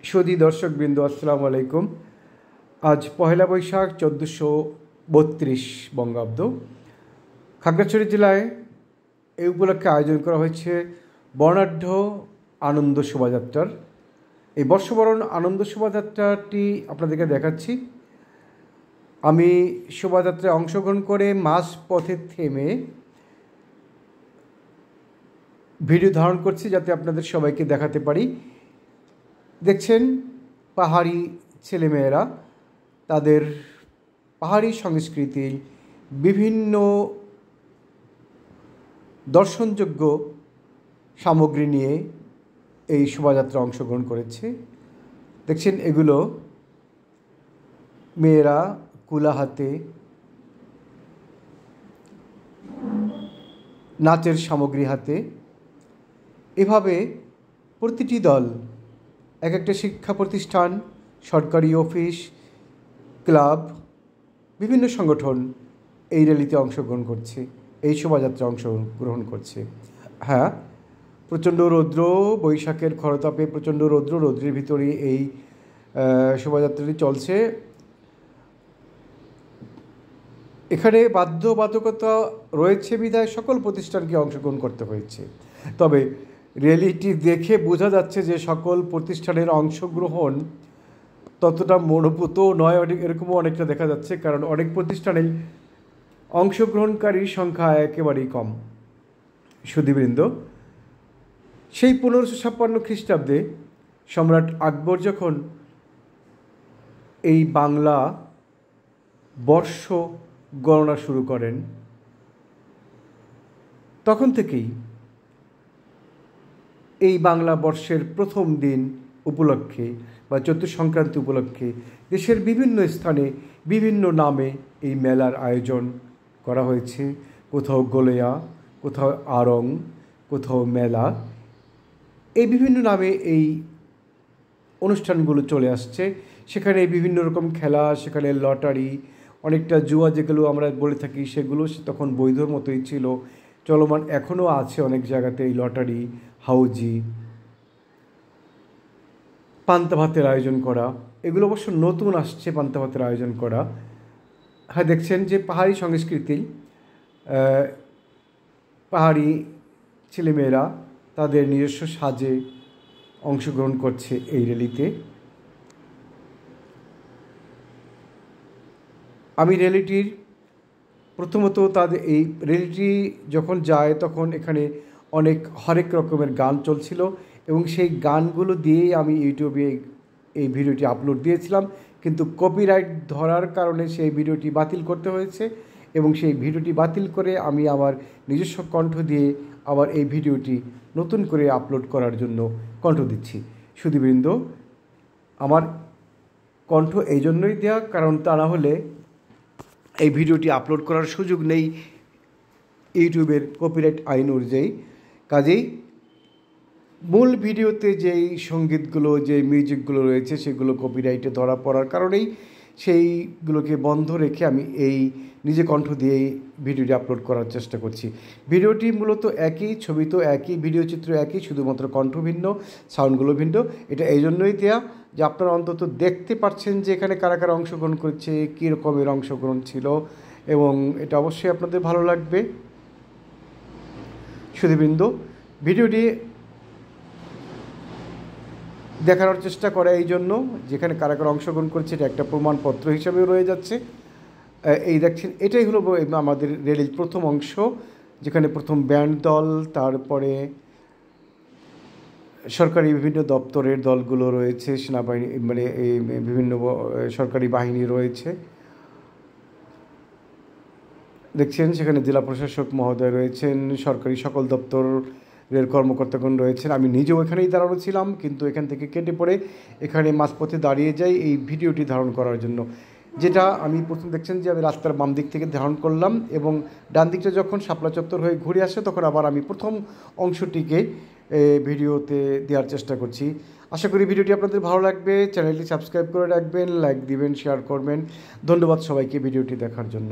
সুধী দর্শকবৃন্দ, আসসালামু আলাইকুম। আজ পহেলা বৈশাখ 1432 বঙ্গাব্দ। খাগড়াছড়ি জেলায় এই উপলক্ষে আয়োজন করা হয়েছে বর্ণাঢ্য আনন্দ শোভাযাত্রার। এই বর্ষবরণ আনন্দ শোভাযাত্রাটি আপনাদেরকে দেখাচ্ছি। আমি শোভাযাত্রায় অংশগ্রহণ করে মাঝ পথে থেমে ভিডিও ধারণ করছি যাতে আপনাদের সবাইকে দেখাতে পারি। দেখছেন পাহাড়ি ছেলেমেয়েরা তাদের পাহাড়ি সংস্কৃতির বিভিন্ন দর্শনযোগ্য সামগ্রী নিয়ে এই শোভাযাত্রা অংশগ্রহণ করেছে। দেখছেন এগুলো মেয়েরা কুলা হাতে নাচের সামগ্রী হাতে, এভাবে প্রতিটি দল এক একটা শিক্ষা প্রতিষ্ঠান, সরকারি অফিস, ক্লাব, বিভিন্ন সংগঠন এই র্যালিতে অংশগ্রহণ করছে, এই শোভাযাত্রা অংশগ্রহণ করছে। হ্যাঁ, প্রচণ্ড রৌদ্র, বৈশাখের খরতাপে প্রচণ্ড রৌদ্রের ভিতরে এই শোভাযাত্রাটি চলছে। এখানে বাধ্যবাধকতা রয়েছে বিধায় সকল প্রতিষ্ঠানকে অংশগ্রহণ করতে হয়েছে। তবে র্যালিটি দেখে বোঝা যাচ্ছে যে সকল প্রতিষ্ঠানের অংশগ্রহণ ততটা মনোপুত নয়, এরকমও অনেকটা দেখা যাচ্ছে, কারণ অনেক প্রতিষ্ঠানেই অংশগ্রহণকারীর সংখ্যা একেবারেই কম। সুধীবৃন্দ, সেই 1556 খ্রিস্টাব্দে সম্রাট আকবর যখন এই বাংলা বর্ষ গণনা শুরু করেন, তখন থেকেই এই বাংলা বর্ষের প্রথম দিন উপলক্ষে বা চৈত্র সংক্রান্তি উপলক্ষে দেশের বিভিন্ন স্থানে বিভিন্ন নামে এই মেলার আয়োজন করা হয়েছে। কোথাও গোলেয়া, কোথাও আড়ং, কোথাও মেলা, এই বিভিন্ন নামে এই অনুষ্ঠানগুলো চলে আসছে। সেখানে বিভিন্ন রকম খেলা, সেখানে লটারি, অনেকটা জুয়া যেগুলো আমরা বলে থাকি সেগুলো তখন বৈধর মতোই ছিল, চলমান এখনও আছে অনেক জায়গাতে এই লটারি, হাউজি, পান্তা ভাতের আয়োজন করা, এগুলো অবশ্য নতুন আসছে পান্তা ভাতের আয়োজন করা। হ্যাঁ, দেখছেন যে পাহাড়ি সংস্কৃতি, পাহাড়ি ছেলেমেয়েরা তাদের নিজস্ব সাজে অংশগ্রহণ করছে এই র্যালিতে। আমি র্যালিটির প্রথমত তাদের এই র্যালিটি যখন যায় তখন এখানে অনেক হরেক রকমের গান চলছিল এবং সেই গানগুলো দিয়েই আমি ইউটিউবে এই ভিডিওটি আপলোড দিয়েছিলাম, কিন্তু কপিরাইট ধরার কারণে সেই ভিডিওটি বাতিল করতে হয়েছে এবং সেই ভিডিওটি বাতিল করে আমি আমার নিজস্ব কণ্ঠ দিয়ে আবার এই ভিডিওটি নতুন করে আপলোড করার জন্য কণ্ঠ দিচ্ছি। সুধীবৃন্দ, আমার কণ্ঠ এই জন্যই দেওয়া কারণ তা না হলে এই ভিডিওটি আপলোড করার সুযোগ নেই ইউটিউবের কপিরাইট আইন অনুযায়ী। কাজেই মূল ভিডিওতে যেই সঙ্গীতগুলো, যে মিউজিকগুলো রয়েছে সেগুলো কপিরাইটে ধরা পড়ার কারণেই সেইগুলোকে বন্ধ রেখে আমি এই নিজে কণ্ঠ দিয়েই ভিডিওটি আপলোড করার চেষ্টা করছি। ভিডিওটি মূলত একই, ছবি তো একই, ভিডিও চিত্র একই, শুধুমাত্র কণ্ঠ ভিন্ন, সাউন্ডগুলো ভিন্ন। এটা এই জন্যই দেওয়া যে আপনারা অন্তত দেখতে পাচ্ছেন যে এখানে কারা কারা অংশগ্রহণ করছে, কী রকমের অংশগ্রহণ ছিল, এবং এটা অবশ্যই আপনাদের ভালো লাগবে। সুধীবৃন্দ, ভিডিওটি দেখানোর চেষ্টা করে এই জন্য যেখানে কারা কারা অংশগ্রহণ করছে এটা একটা প্রমাণপত্র হিসাবেও রয়ে যাচ্ছে। এই দেখছেন, এটাই হলো আমাদের র্যালির প্রথম অংশ, যেখানে প্রথম ব্যান্ড দল, তারপরে সরকারি বিভিন্ন দপ্তরের দলগুলো রয়েছে, সেনাবাহিনী মানে এই বিভিন্ন সরকারি বাহিনী রয়েছে। দেখছেন সেখানে জেলা প্রশাসক মহোদয় রয়েছেন, সরকারি সকল দপ্তরের কর্মকর্তাগণ রয়েছেন। আমি নিজেও এখানেই দাঁড়ানো ছিলাম, কিন্তু এখান থেকে কেটে পড়ে এখানে মাঝপথে দাঁড়িয়ে যাই এই ভিডিওটি ধারণ করার জন্য। যেটা আমি প্রথম দেখছেন যে আমি রাস্তার বাম দিক থেকে ধারণ করলাম এবং ডান দিকটা যখন শাপলা চত্বর হয়ে ঘুরে আসে তখন আবার আমি প্রথম অংশটিকে ভিডিওতে দেওয়ার চেষ্টা করছি। আশা করি ভিডিওটি আপনাদের ভালো লাগবে। চ্যানেলটি সাবস্ক্রাইব করে রাখবেন, লাইক দিবেন, শেয়ার করবেন। ধন্যবাদ সবাইকে ভিডিওটি দেখার জন্য।